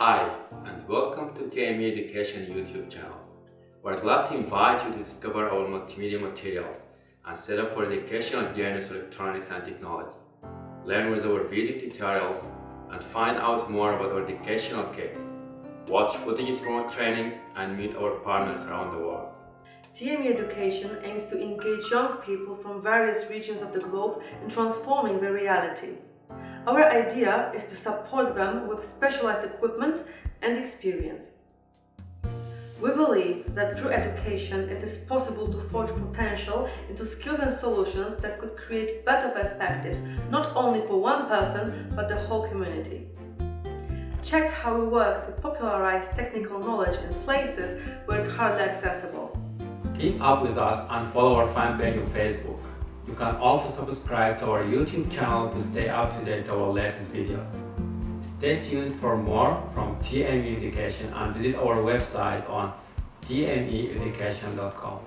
Hi, and welcome to TME Education YouTube channel. We're glad to invite you to discover our multimedia materials and set up for educational journeys in electronics and technology. Learn with our video tutorials and find out more about our educational kits. Watch footages from our trainings and meet our partners around the world. TME Education aims to engage young people from various regions of the globe in transforming their reality. Our idea is to support them with specialized equipment and experience. We believe that through education it is possible to forge potential into skills and solutions that could create better perspectives not only for one person but the whole community. Check how we work to popularize technical knowledge in places where it's hardly accessible. Keep up with us and follow our fan page on Facebook. You can also subscribe to our YouTube channel to stay up to date with our latest videos. Stay tuned for more from TME Education and visit our website on tmeeducation.com.